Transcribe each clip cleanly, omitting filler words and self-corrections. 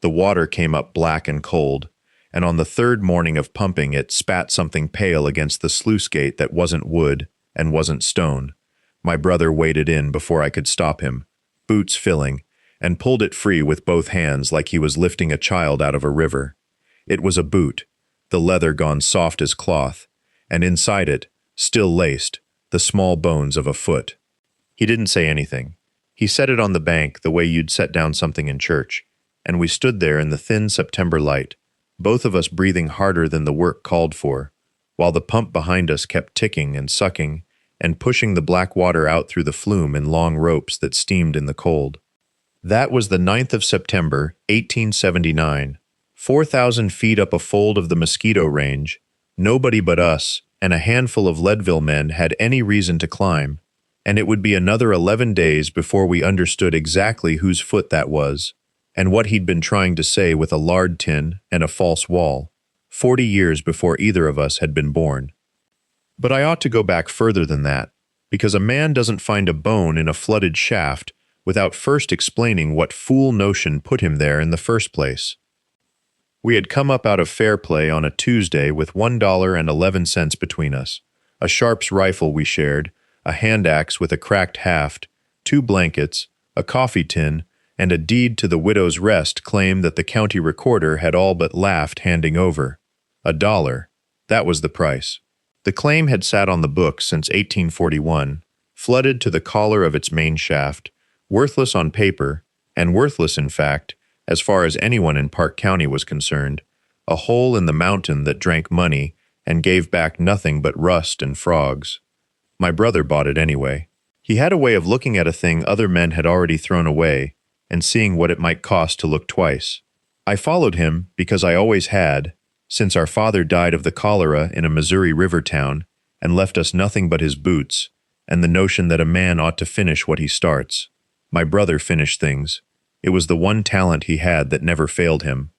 The water came up black and cold, and on the third morning of pumping it spat something pale against the sluice gate that wasn't wood and wasn't stone. My brother waded in before I could stop him, boots filling, and pulled it free with both hands like he was lifting a child out of a river. It was a boot, the leather gone soft as cloth, and inside it, still laced, the small bones of a foot. He didn't say anything. He set it on the bank the way you'd set down something in church, and we stood there in the thin September light, both of us breathing harder than the work called for, while the pump behind us kept ticking and sucking and pushing the black water out through the flume in long ropes that steamed in the cold. That was the 9th of September, 1879, 4,000 feet up a fold of the Mosquito Range. Nobody but us and a handful of Leadville men had any reason to climb, and it would be another 11 days before we understood exactly whose foot that was, and what he'd been trying to say with a lard tin and a false wall, 40 years before either of us had been born. But I ought to go back further than that, because a man doesn't find a bone in a flooded shaft without first explaining what fool notion put him there in the first place. We had come up out of fair play on a Tuesday with $1.11 between us, a Sharps rifle we shared, a hand axe with a cracked haft, 2 blankets, a coffee tin, and a deed to the widow's rest claim that the county recorder had all but laughed handing over. $1. That was the price. The claim had sat on the books since 1841, flooded to the collar of its main shaft, worthless on paper, and worthless, in fact, as far as anyone in Park County was concerned, a hole in the mountain that drank money and gave back nothing but rust and frogs. My brother bought it anyway. He had a way of looking at a thing other men had already thrown away and seeing what it might cost to look twice. I followed him because I always had, since our father died of the cholera in a Missouri river town and left us nothing but his boots and the notion that a man ought to finish what he starts. My brother finished things. It was the one talent he had that never failed him.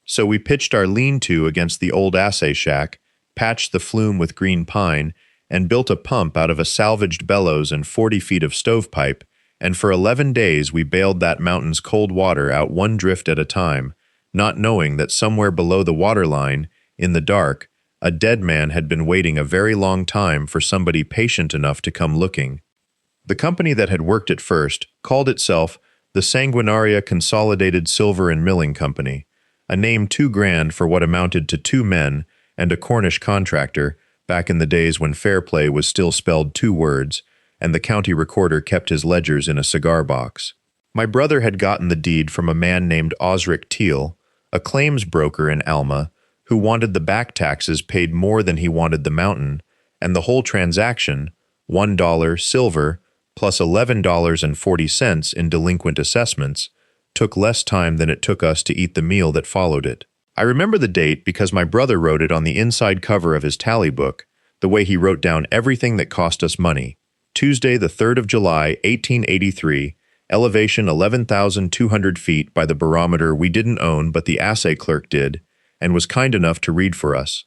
So we pitched our lean-to against the old assay shack, patched the flume with green pine, and built a pump out of a salvaged bellows and 40 feet of stovepipe, and for 11 days we bailed that mountain's cold water out one drift at a time, not knowing that somewhere below the waterline, in the dark, a dead man had been waiting a very long time for somebody patient enough to come looking. The company that had worked it first called itself the Sanguinaria Consolidated Silver and Milling Company, a name too grand for what amounted to 2 men and a Cornish contractor back in the days when fair play was still spelled 2 words, and the county recorder kept his ledgers in a cigar box. My brother had gotten the deed from a man named Osric Teal, a claims broker in Alma, who wanted the back taxes paid more than he wanted the mountain, and the whole transaction, $1 silver, plus $11.40 in delinquent assessments, took less time than it took us to eat the meal that followed it. I remember the date because my brother wrote it on the inside cover of his tally book, the way he wrote down everything that cost us money. Tuesday, the 3rd of July, 1883, elevation 11,200 feet by the barometer we didn't own but the assay clerk did, and was kind enough to read for us.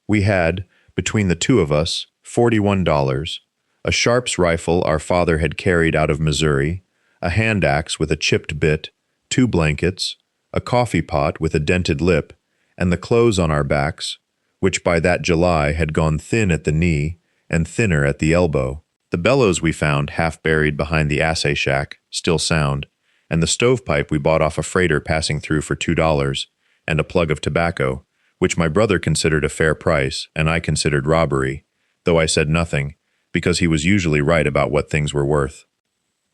We had, between the 2 of us, $41, a Sharps rifle our father had carried out of Missouri, a hand axe with a chipped bit, 2 blankets, a coffee pot with a dented lip, and the clothes on our backs, which by that July had gone thin at the knee and thinner at the elbow. The bellows we found half buried behind the assay shack, still sound, and the stovepipe we bought off a freighter passing through for $2, and a plug of tobacco, which my brother considered a fair price and I considered robbery, though I said nothing, because he was usually right about what things were worth.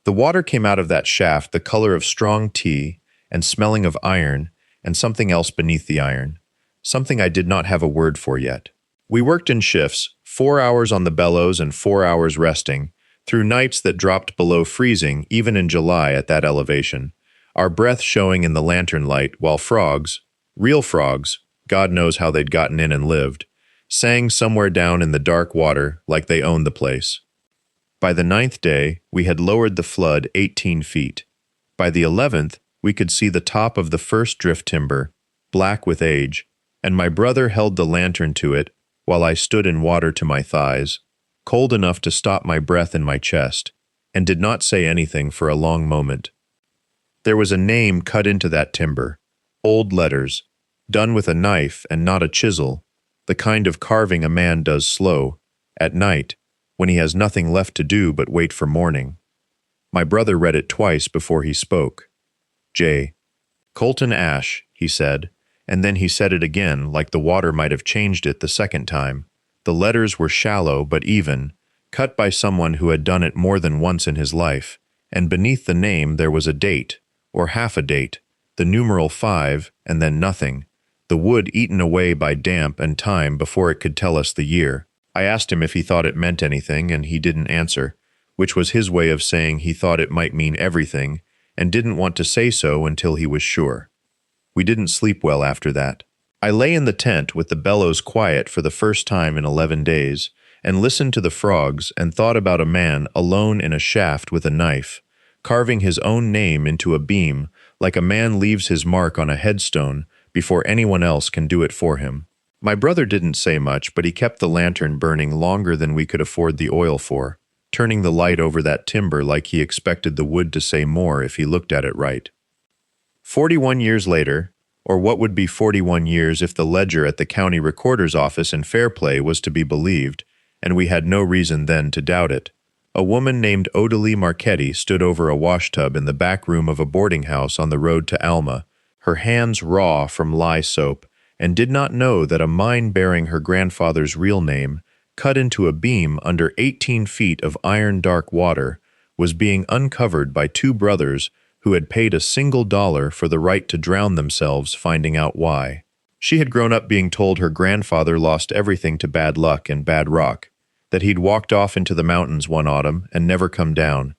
The water came out of that shaft the color of strong tea and smelling of iron and something else beneath the iron, something I did not have a word for yet. We worked in shifts, 4 hours on the bellows and 4 hours resting, through nights that dropped below freezing even in July at that elevation, our breath showing in the lantern light while frogs, real frogs, God knows how they'd gotten in and lived, sang somewhere down in the dark water like they owned the place. By the 9th day, we had lowered the flood 18 feet. By the 11th, we could see the top of the first drift timber, black with age, and my brother held the lantern to it while I stood in water to my thighs, cold enough to stop my breath in my chest, and did not say anything for a long moment. There was a name cut into that timber, old letters, done with a knife and not a chisel, the kind of carving a man does slow, at night, when he has nothing left to do but wait for morning. My brother read it twice before he spoke. J. Colton Ash, he said, and then he said it again like the water might have changed it the second time. The letters were shallow but even, cut by someone who had done it more than once in his life, and beneath the name there was a date, or half a date, the numeral 5, and then nothing, the wood eaten away by damp and time before it could tell us the year. I asked him if he thought it meant anything, and he didn't answer, which was his way of saying he thought it might mean everything, and didn't want to say so until he was sure. We didn't sleep well after that. I lay in the tent with the bellows quiet for the first time in 11 days, and listened to the frogs and thought about a man alone in a shaft with a knife, carving his own name into a beam like a man leaves his mark on a headstone before anyone else can do it for him. My brother didn't say much, but he kept the lantern burning longer than we could afford the oil for, turning the light over that timber like he expected the wood to say more if he looked at it right. 41 years later, or what would be 41 years if the ledger at the county recorder's office in Fairplay was to be believed, and we had no reason then to doubt it, a woman named Odalie Marchetti stood over a washtub in the back room of a boarding house on the road to Alma, her hands raw from lye soap, and did not know that a mine bearing her grandfather's real name, cut into a beam under 18 feet of iron-dark water, was being uncovered by two brothers who had paid a single dollar for the right to drown themselves finding out why. She had grown up being told her grandfather lost everything to bad luck and bad rock, that he'd walked off into the mountains one autumn and never come down,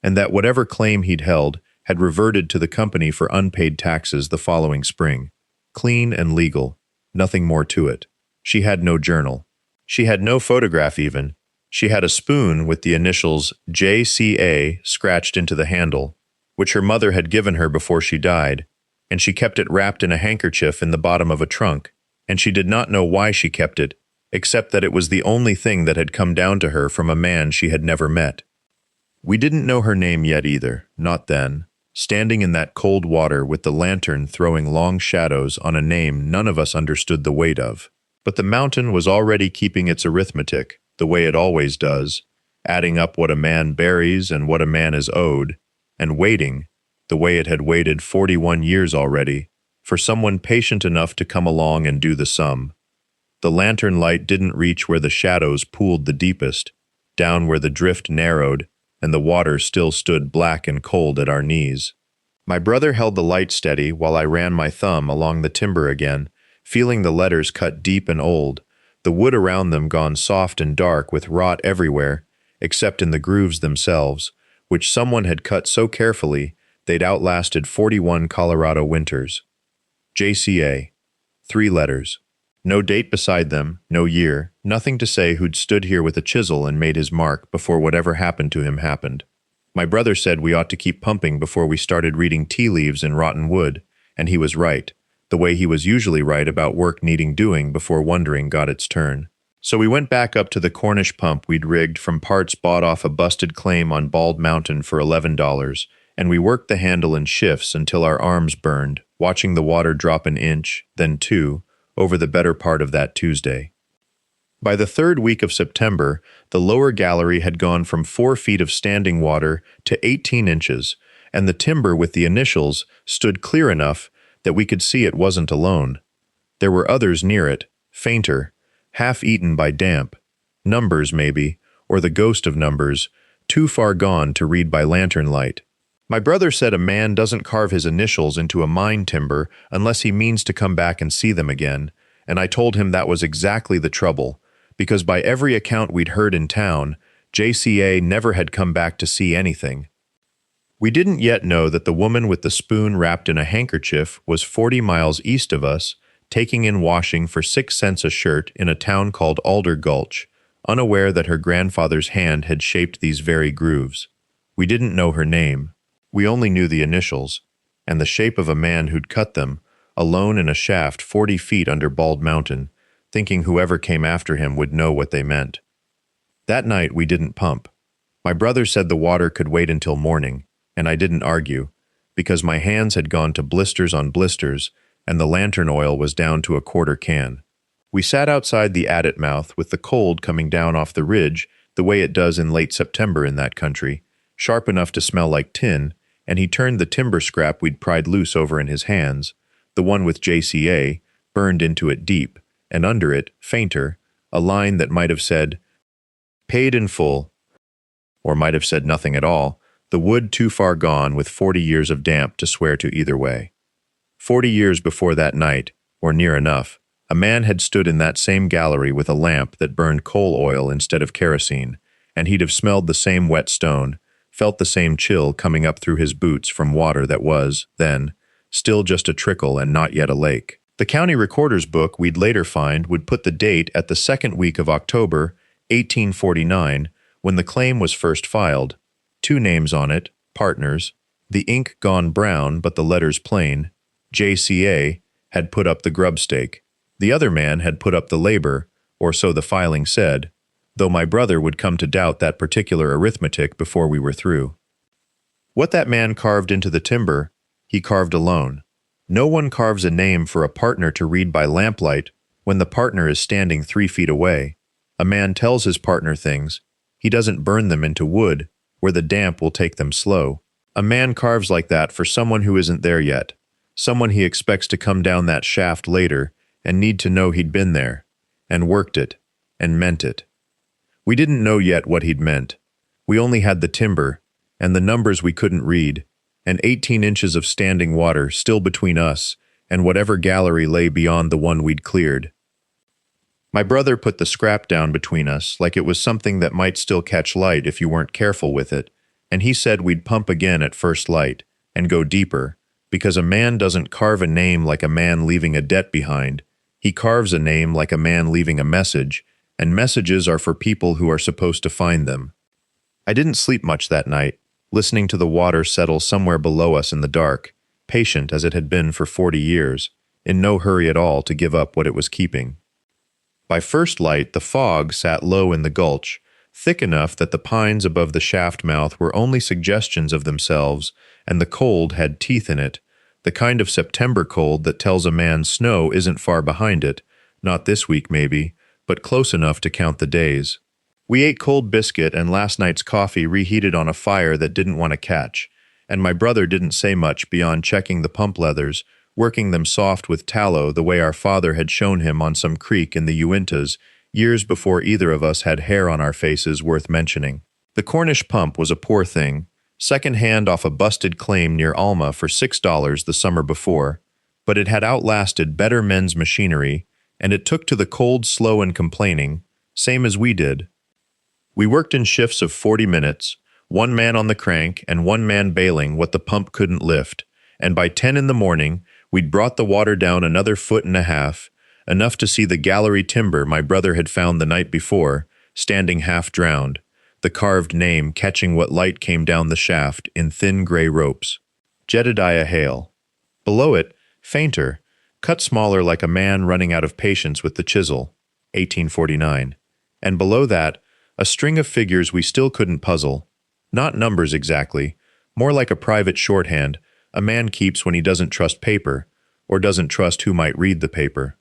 and that whatever claim he'd held had reverted to the company for unpaid taxes the following spring. Clean and legal, nothing more to it. She had no journal. She had no photograph even. She had a spoon with the initials JCA scratched into the handle, which her mother had given her before she died, and she kept it wrapped in a handkerchief in the bottom of a trunk, and she did not know why she kept it, except that it was the only thing that had come down to her from a man she had never met. We didn't know her name yet either, not then, standing in that cold water with the lantern throwing long shadows on a name none of us understood the weight of. But the mountain was already keeping its arithmetic, the way it always does, adding up what a man buries and what a man is owed, and waiting, the way it had waited 41 years already, for someone patient enough to come along and do the sum. The lantern light didn't reach where the shadows pooled the deepest, down where the drift narrowed, and the water still stood black and cold at our knees. My brother held the light steady while I ran my thumb along the timber again, feeling the letters cut deep and old, the wood around them gone soft and dark with rot everywhere, except in the grooves themselves, which someone had cut so carefully they'd outlasted 41 Colorado winters. JCA. 3 letters. No date beside them, no year, nothing to say who'd stood here with a chisel and made his mark before whatever happened to him happened. My brother said we ought to keep pumping before we started reading tea leaves in rotten wood, and he was right, the way he was usually right about work needing doing before wondering got its turn. So we went back up to the Cornish pump we'd rigged from parts bought off a busted claim on Bald Mountain for $11, and we worked the handle in shifts until our arms burned, watching the water drop an inch, then 2, over the better part of that Tuesday. By the 3rd week of September, the lower gallery had gone from 4 feet of standing water to 18 inches, and the timber with the initials stood clear enough that we could see it wasn't alone. There were others near it, fainter, half-eaten by damp, numbers maybe, or the ghost of numbers, too far gone to read by lantern light. My brother said a man doesn't carve his initials into a mine timber unless he means to come back and see them again, and I told him that was exactly the trouble, because by every account we'd heard in town, JCA never had come back to see anything. We didn't yet know that the woman with the spoon wrapped in a handkerchief was 40 miles east of us, taking in washing for 6 cents a shirt in a town called Alder Gulch, unaware that her grandfather's hand had shaped these very grooves. We didn't know her name. We only knew the initials, and the shape of a man who'd cut them, alone in a shaft 40 feet under Bald Mountain, thinking whoever came after him would know what they meant. That night we didn't pump. My brother said the water could wait until morning, and I didn't argue. because my hands had gone to blisters on blisters, and the lantern oil was down to a quarter can. We sat outside the adit mouth with the cold coming down off the ridge the way it does in late September in that country, sharp enough to smell like tin, and he turned the timber scrap we'd pried loose over in his hands, the one with JCA, burned into it deep, and under it, fainter, a line that might have said, "Paid in full," or might have said nothing at all, the wood too far gone with 40 years of damp to swear to either way. 40 years before that night, or near enough, a man had stood in that same gallery with a lamp that burned coal oil instead of kerosene, and he'd have smelled the same wet stone, felt the same chill coming up through his boots from water that was, then, still just a trickle and not yet a lake. The county recorder's book we'd later find would put the date at the second week of October, 1849, when the claim was first filed. 2 names on it, partners, the ink gone brown but the letters plain. JCA had put up the grub stake. The other man had put up the labor, or so the filing said, though my brother would come to doubt that particular arithmetic before we were through. What that man carved into the timber, he carved alone. No one carves a name for a partner to read by lamplight when the partner is standing 3 feet away. A man tells his partner things. He doesn't burn them into wood, where the damp will take them slow. A man carves like that for someone who isn't there yet, someone he expects to come down that shaft later and need to know he'd been there, and worked it, and meant it. We didn't know yet what he'd meant. We only had the timber, and the numbers we couldn't read, and 18 inches of standing water still between us and whatever gallery lay beyond the one we'd cleared. My brother put the scrap down between us like it was something that might still catch light if you weren't careful with it, and he said we'd pump again at first light, and go deeper, because a man doesn't carve a name like a man leaving a debt behind. He carves a name like a man leaving a message, and messages are for people who are supposed to find them. I didn't sleep much that night, listening to the water settle somewhere below us in the dark, patient as it had been for 40 years, in no hurry at all to give up what it was keeping. By first light, the fog sat low in the gulch, thick enough that the pines above the shaft mouth were only suggestions of themselves, and the cold had teeth in it, the kind of September cold that tells a man snow isn't far behind it, not this week maybe, but close enough to count the days. We ate cold biscuit and last night's coffee reheated on a fire that didn't want to catch, and my brother didn't say much beyond checking the pump leathers, working them soft with tallow the way our father had shown him on some creek in the Uintas, years before either of us had hair on our faces worth mentioning. The Cornish pump was a poor thing, second-hand off a busted claim near Alma for $6 the summer before, but it had outlasted better men's machinery, and it took to the cold, slow, and complaining, same as we did. We worked in shifts of 40 minutes, 1 man on the crank and 1 man bailing what the pump couldn't lift, and by 10 in the morning, we'd brought the water down another 1.5 feet, enough to see the gallery timber my brother had found the night before, standing half drowned, the carved name catching what light came down the shaft in thin gray ropes. Jedediah Hale. Below it, fainter, cut smaller like a man running out of patience with the chisel, 1849. And below that, a string of figures we still couldn't puzzle. Not numbers exactly, more like a private shorthand a man keeps when he doesn't trust paper, or doesn't trust who might read the paper.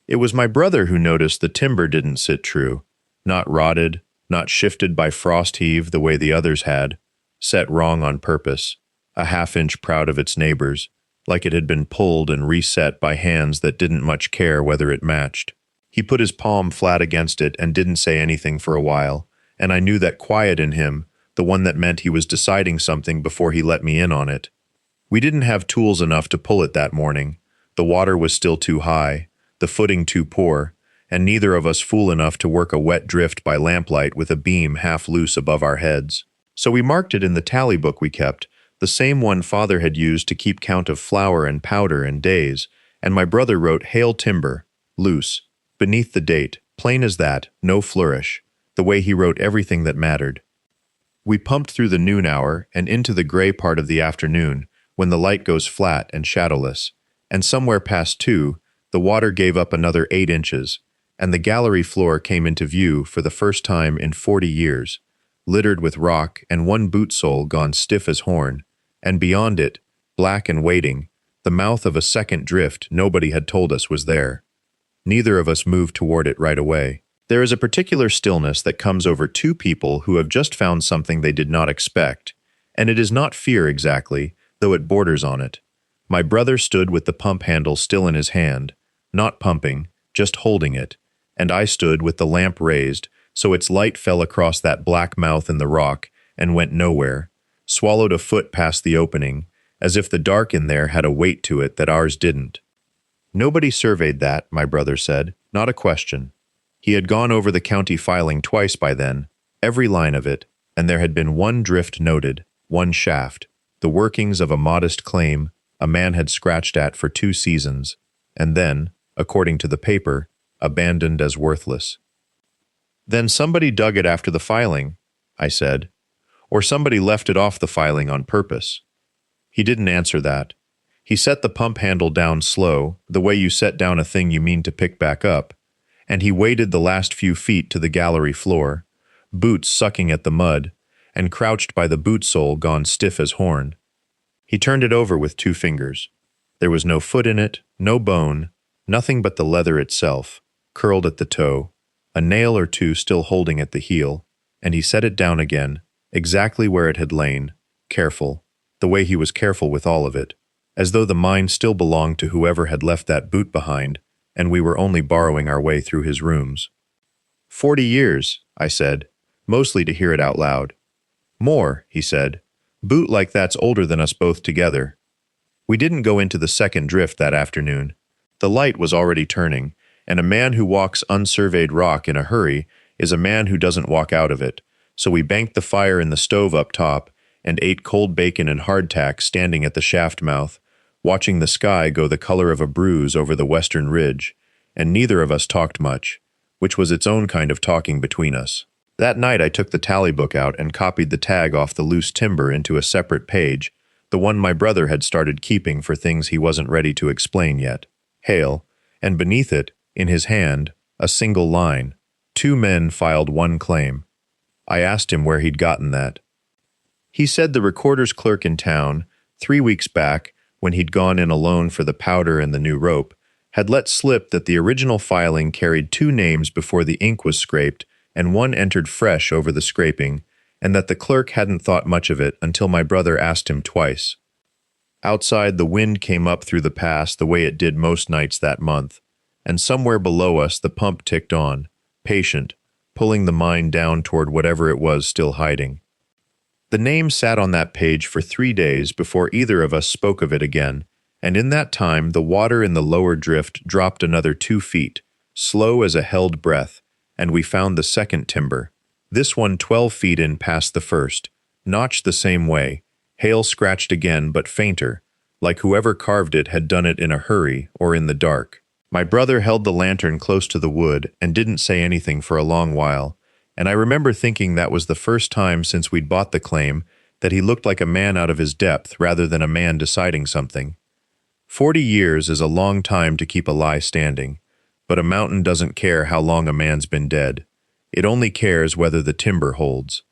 It was my brother who noticed the timber didn't sit true, not rotted, not shifted by frost heave the way the others had, set wrong on purpose, a half-inch proud of its neighbors, like it had been pulled and reset by hands that didn't much care whether it matched. He put his palm flat against it and didn't say anything for a while, and I knew that quiet in him, the one that meant he was deciding something before he let me in on it. We didn't have tools enough to pull it that morning. The water was still too high, the footing too poor, and neither of us fool enough to work a wet drift by lamplight with a beam half loose above our heads. So we marked it in the tally book we kept, the same one Father had used to keep count of flour and powder and days, and my brother wrote Hale Timber, loose, beneath the date, plain as that, no flourish, the way he wrote everything that mattered. We pumped through the noon hour and into the gray part of the afternoon, when the light goes flat and shadowless, and somewhere past 2, the water gave up another 8 inches, and the gallery floor came into view for the first time in 40 years, littered with rock and one boot sole gone stiff as horn, and beyond it, black and waiting, the mouth of a second drift nobody had told us was there. Neither of us moved toward it right away. There is a particular stillness that comes over two people who have just found something they did not expect, and it is not fear exactly, though it borders on it. My brother stood with the pump handle still in his hand, not pumping, just holding it, and I stood with the lamp raised, so its light fell across that black mouth in the rock and went nowhere, swallowed a foot past the opening, as if the dark in there had a weight to it that ours didn't. Nobody surveyed that, my brother said, not a question. He had gone over the county filing twice by then, every line of it, and there had been one drift noted, one shaft, the workings of a modest claim a man had scratched at for 2 seasons, and then, according to the paper, abandoned as worthless. Then somebody dug it after the filing, I said, or somebody left it off the filing on purpose. He didn't answer that. He set the pump handle down slow, the way you set down a thing you mean to pick back up, and he waded the last few feet to the gallery floor, boots sucking at the mud, and crouched by the boot sole gone stiff as horn. He turned it over with 2 fingers. There was no foot in it, no bone, nothing but the leather itself, curled at the toe, a nail or 2 still holding at the heel, and he set it down again, exactly where it had lain, careful, the way he was careful with all of it, as though the mine still belonged to whoever had left that boot behind, and we were only borrowing our way through his rooms. 40 years, I said, mostly to hear it out loud. More, he said. Boot like that's older than us both together. We didn't go into the second drift that afternoon. The light was already turning, and a man who walks unsurveyed rock in a hurry is a man who doesn't walk out of it, so we banked the fire in the stove up top and ate cold bacon and hardtack standing at the shaft mouth, watching the sky go the color of a bruise over the western ridge, and neither of us talked much, which was its own kind of talking between us. That night I took the tally book out and copied the tag off the loose timber into a separate page, the one my brother had started keeping for things he wasn't ready to explain yet. Hale, and beneath it, in his hand, a single line. 2 men filed 1 claim. I asked him where he'd gotten that. He said the recorder's clerk in town, 3 weeks back, when he'd gone in alone for the powder and the new rope, had let slip that the original filing carried 2 names before the ink was scraped and 1 entered fresh over the scraping, and that the clerk hadn't thought much of it until my brother asked him twice. Outside, the wind came up through the pass the way it did most nights that month, and somewhere below us the pump ticked on, patient, pulling the mine down toward whatever it was still hiding. The name sat on that page for 3 days before either of us spoke of it again, and in that time the water in the lower drift dropped another 2 feet, slow as a held breath, and we found the second timber, this one 12 feet in past the first, notched the same way, Hale scratched again but fainter, like whoever carved it had done it in a hurry or in the dark. My brother held the lantern close to the wood and didn't say anything for a long while, and I remember thinking that was the first time since we'd bought the claim that he looked like a man out of his depth rather than a man deciding something. 40 years is a long time to keep a lie standing, but a mountain doesn't care how long a man's been dead. It only cares whether the timber holds.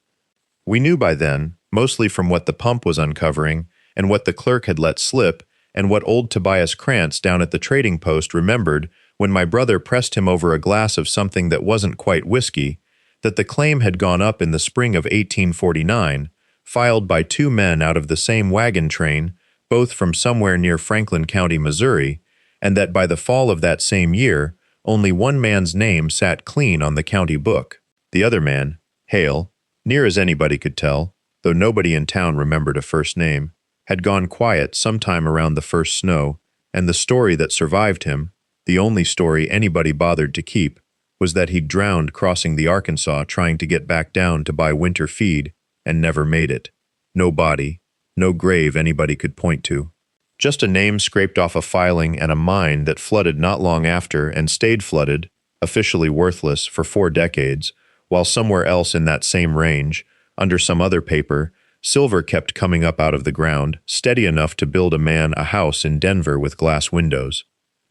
We knew by then, mostly from what the pump was uncovering and what the clerk had let slip and what old Tobias Krantz down at the trading post remembered when my brother pressed him over a glass of something that wasn't quite whiskey, that the claim had gone up in the spring of 1849, filed by 2 men out of the same wagon train, both from somewhere near Franklin County, Missouri, and that by the fall of that same year, only 1 man's name sat clean on the county book. The other man, Hale, near as anybody could tell, though nobody in town remembered a first name, had gone quiet sometime around the first snow, and the story that survived him, the only story anybody bothered to keep, was that he'd drowned crossing the Arkansas trying to get back down to buy winter feed, and never made it. No body, no grave anybody could point to. Just a name scraped off a filing and a mine that flooded not long after and stayed flooded, officially worthless, for 4 decades, while somewhere else in that same range, under some other paper, silver kept coming up out of the ground, steady enough to build a man a house in Denver with glass windows.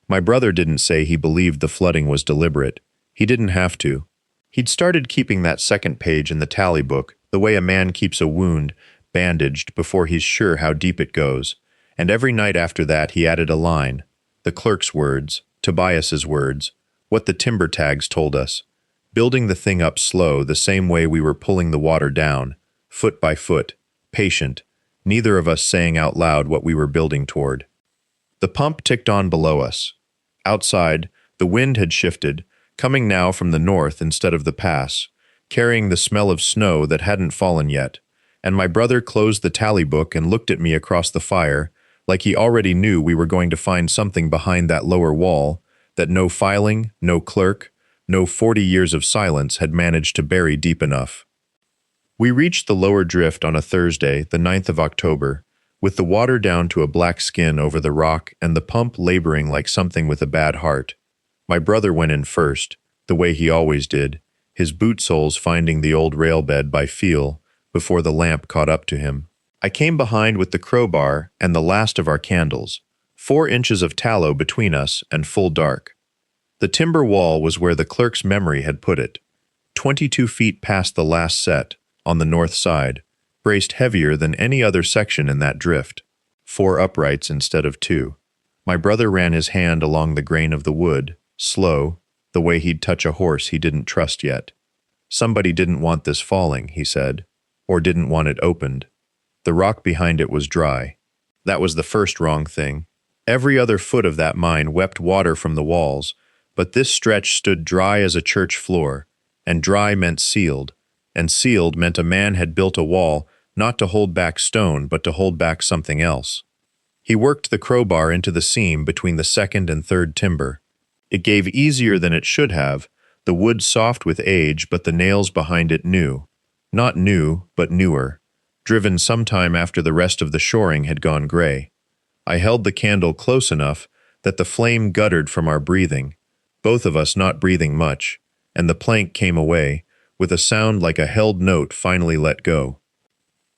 My brother didn't say he believed the flooding was deliberate. He didn't have to. He'd started keeping that second page in the tally book, the way a man keeps a wound, bandaged before he's sure how deep it goes, And every night after that he added a line, the clerk's words, Tobias's words, what the timber tags told us, building the thing up slow the same way we were pulling the water down, foot by foot, patient, neither of us saying out loud what we were building toward. The pump ticked on below us. Outside, the wind had shifted, coming now from the north instead of the pass, carrying the smell of snow that hadn't fallen yet, and my brother closed the tally book and looked at me across the fire, like he already knew we were going to find something behind that lower wall that no filing, no clerk, no 40 years of silence had managed to bury deep enough. We reached the lower drift on a Thursday, the 9th of October, with the water down to a black skin over the rock and the pump laboring like something with a bad heart. My brother went in first, the way he always did, his boot soles finding the old rail bed by feel before the lamp caught up to him. I came behind with the crowbar and the last of our candles, 4 inches of tallow between us and full dark. The timber wall was where the clerk's memory had put it, 22 feet past the last set, on the north side, braced heavier than any other section in that drift, 4 uprights instead of 2. My brother ran his hand along the grain of the wood, slow, the way he'd touch a horse he didn't trust yet. Somebody didn't want this falling, he said, or didn't want it opened. The rock behind it was dry. That was the first wrong thing. Every other foot of that mine wept water from the walls, but this stretch stood dry as a church floor, and dry meant sealed, and sealed meant a man had built a wall not to hold back stone but to hold back something else. He worked the crowbar into the seam between the second and third timber. It gave easier than it should have, the wood soft with age but the nails behind it new. Not new, but newer, driven sometime after the rest of the shoring had gone gray. I held the candle close enough that the flame guttered from our breathing, both of us not breathing much, and the plank came away, with a sound like a held note finally let go.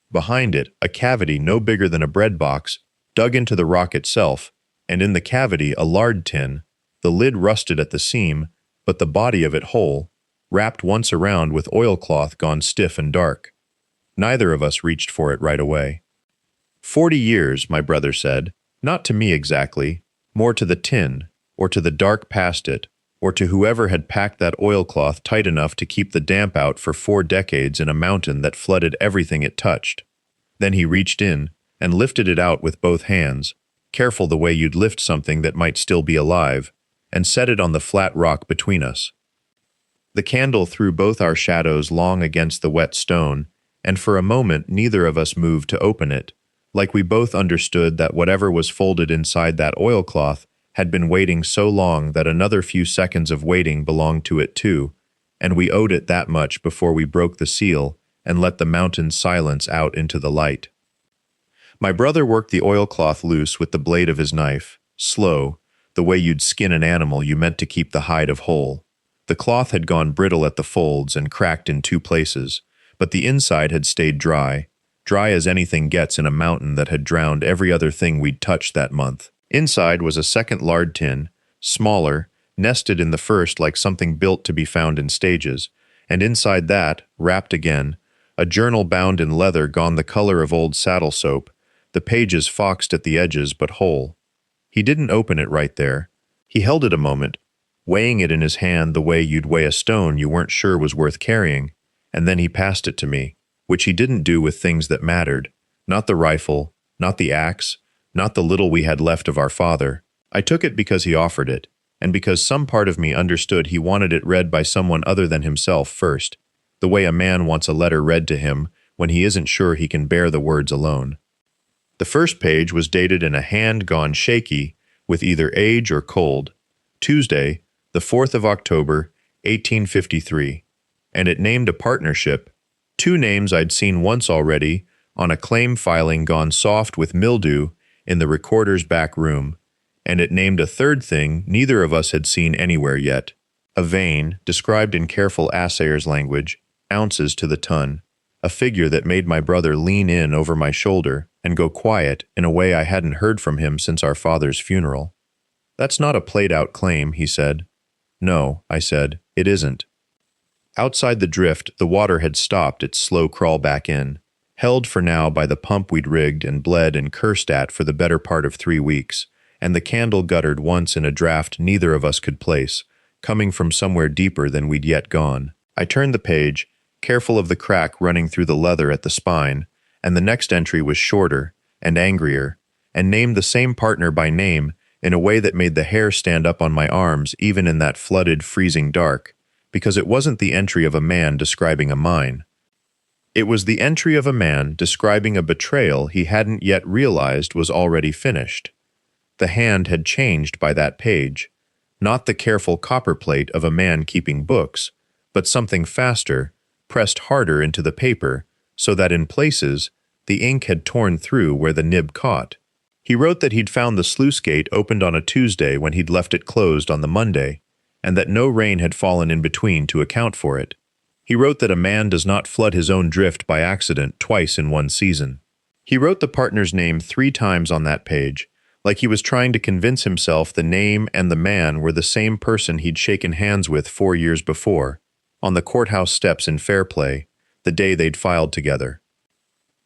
Behind it, a cavity no bigger than a bread box dug into the rock itself, and in the cavity a lard tin, the lid rusted at the seam, but the body of it whole, wrapped once around with oilcloth gone stiff and dark. Neither of us reached for it right away. 40 years, my brother said, not to me exactly, more to the tin, or to the dark past it, or to whoever had packed that oilcloth tight enough to keep the damp out for 4 decades in a mountain that flooded everything it touched. Then he reached in and lifted it out with both hands, careful the way you'd lift something that might still be alive, and set it on the flat rock between us. The candle threw both our shadows long against the wet stone, and for a moment neither of us moved to open it, like we both understood that whatever was folded inside that oilcloth had been waiting so long that another few seconds of waiting belonged to it too, and we owed it that much before we broke the seal and let the mountain's silence out into the light. My brother worked the oilcloth loose with the blade of his knife, slow, the way you'd skin an animal you meant to keep the hide of whole. The cloth had gone brittle at the folds and cracked in 2 places, but the inside had stayed dry as anything gets in a mountain that had drowned every other thing we'd touched that month. Inside was a second lard tin, smaller, nested in the first like something built to be found in stages, and inside that, wrapped again, a journal bound in leather gone the color of old saddle soap, the pages foxed at the edges but whole. He didn't open it right there. He held it a moment, weighing it in his hand the way you'd weigh a stone you weren't sure was worth carrying, and then he passed it to me, which he didn't do with things that mattered, not the rifle, not the axe, not the little we had left of our father. I took it because he offered it, and because some part of me understood he wanted it read by someone other than himself first, the way a man wants a letter read to him when he isn't sure he can bear the words alone. The first page was dated in a hand gone shaky with either age or cold, Tuesday, the 4th of October, 1853, and it named a partnership, 2 names I'd seen once already, on a claim filing gone soft with mildew in the recorder's back room, and it named a third thing neither of us had seen anywhere yet, a vein, described in careful assayer's language, ounces to the ton, a figure that made my brother lean in over my shoulder and go quiet in a way I hadn't heard from him since our father's funeral. "That's not a played-out claim," he said. "No," I said, "it isn't." Outside the drift, the water had stopped its slow crawl back in, held for now by the pump we'd rigged and bled and cursed at for the better part of 3 weeks, and the candle guttered once in a draught neither of us could place, coming from somewhere deeper than we'd yet gone. I turned the page, careful of the crack running through the leather at the spine, and the next entry was shorter and angrier, and named the same partner by name in a way that made the hair stand up on my arms even in that flooded, freezing dark, because it wasn't the entry of a man describing a mine. It was the entry of a man describing a betrayal he hadn't yet realized was already finished. The hand had changed by that page, not the careful copperplate of a man keeping books, but something faster, pressed harder into the paper, so that in places the ink had torn through where the nib caught. He wrote that he'd found the sluice gate opened on a Tuesday when he'd left it closed on the Monday, and that no rain had fallen in between to account for it. He wrote that a man does not flood his own drift by accident twice in one season. He wrote the partner's name 3 times on that page, like he was trying to convince himself the name and the man were the same person he'd shaken hands with 4 years before, on the courthouse steps in Fairplay, the day they'd filed together.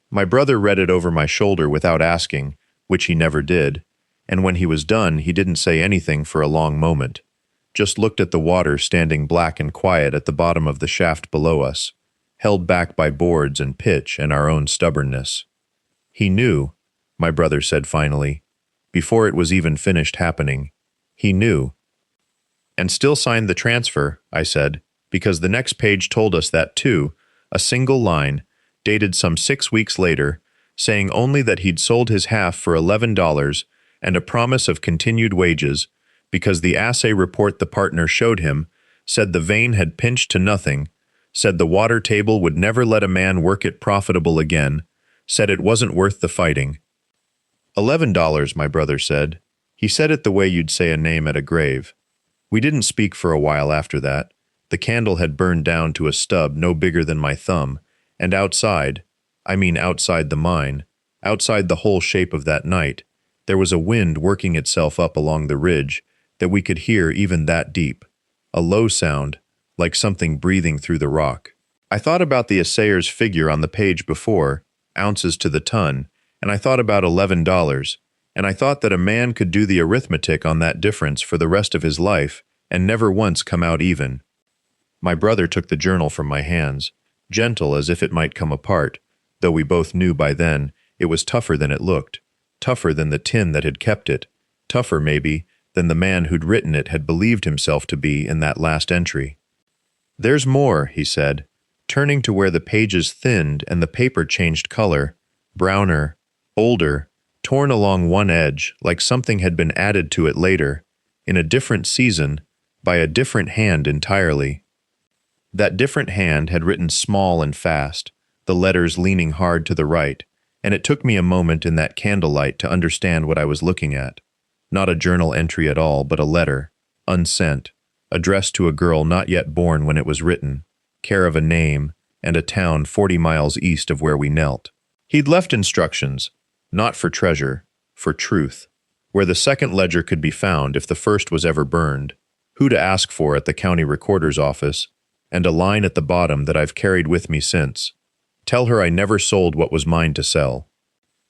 My brother read it over my shoulder without asking, which he never did, and when he was done he didn't say anything for a long moment, just looked at the water standing black and quiet at the bottom of the shaft below us, held back by boards and pitch and our own stubbornness. He knew, my brother said finally, before it was even finished happening. He knew. And still signed the transfer, I said, because the next page told us that too, a single line, dated some 6 weeks later, saying only that he'd sold his half for $11 and a promise of continued wages, because the assay report the partner showed him said the vein had pinched to nothing, said the water table would never let a man work it profitable again, said it wasn't worth the fighting. $11, my brother said. He said it the way you'd say a name at a grave. We didn't speak for a while after that. The candle had burned down to a stub no bigger than my thumb, and outside, I mean outside the mine, outside the whole shape of that night, there was a wind working itself up along the ridge that we could hear even that deep, a low sound, like something breathing through the rock. I thought about the assayer's figure on the page before, ounces to the ton, and I thought about $11, and I thought that a man could do the arithmetic on that difference for the rest of his life and never once come out even. My brother took the journal from my hands, gentle as if it might come apart, though we both knew by then it was tougher than it looked, tougher than the tin that had kept it, tougher, maybe, than the man who'd written it had believed himself to be in that last entry. "There's more," he said, turning to where the pages thinned and the paper changed color, browner, older, torn along one edge like something had been added to it later, in a different season, by a different hand entirely. That different hand had written small and fast, the letters leaning hard to the right, and it took me a moment in that candlelight to understand what I was looking at. Not a journal entry at all, but a letter, unsent, addressed to a girl not yet born when it was written, care of a name, and a town 40 miles east of where we knelt. He'd left instructions, not for treasure, for truth, where the second ledger could be found if the first was ever burned, who to ask for at the county recorder's office, and a line at the bottom that I've carried with me since. Tell her I never sold what was mine to sell.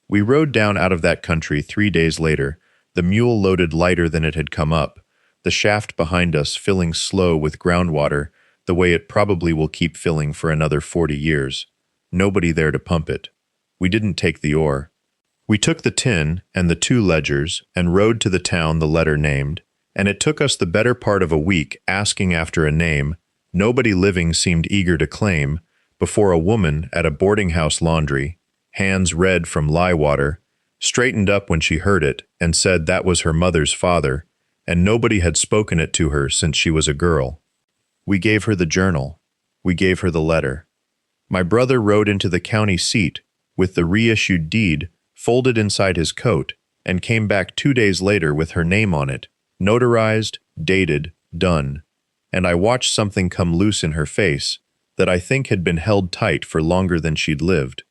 We rode down out of that country 3 days later, the mule loaded lighter than it had come up, the shaft behind us filling slow with groundwater the way it probably will keep filling for another 40 years. Nobody there to pump it. We didn't take the ore. We took the tin and the 2 ledgers and rode to the town the letter named, and it took us the better part of a week asking after a name nobody living seemed eager to claim, before a woman at a boarding-house laundry, hands red from lye water, straightened up when she heard it and said that was her mother's father, and nobody had spoken it to her since she was a girl. We gave her the journal. We gave her the letter. My brother rode into the county seat with the reissued deed folded inside his coat and came back 2 days later with her name on it, notarized, dated, done, and I watched something come loose in her face that I think had been held tight for longer than she'd lived.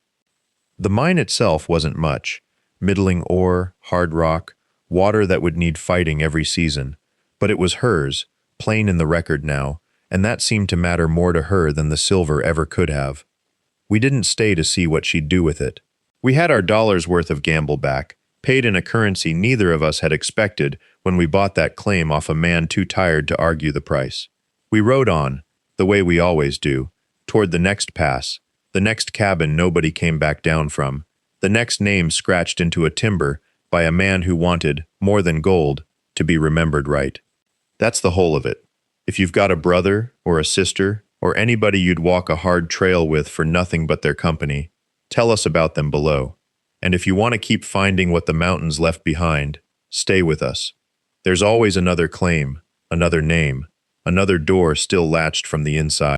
The mine itself wasn't much, middling ore, hard rock, water that would need fighting every season, but it was hers, plain in the record now, and that seemed to matter more to her than the silver ever could have. We didn't stay to see what she'd do with it. We had our dollar's worth of gamble back, paid in a currency neither of us had expected when we bought that claim off a man too tired to argue the price. We rode on, the way we always do, toward the next pass, the next cabin nobody came back down from, the next name scratched into a timber by a man who wanted, more than gold, to be remembered right. That's the whole of it. If you've got a brother or a sister or anybody you'd walk a hard trail with for nothing but their company, tell us about them below. And if you want to keep finding what the mountains left behind, stay with us. There's always another claim, another name, another door still latched from the inside.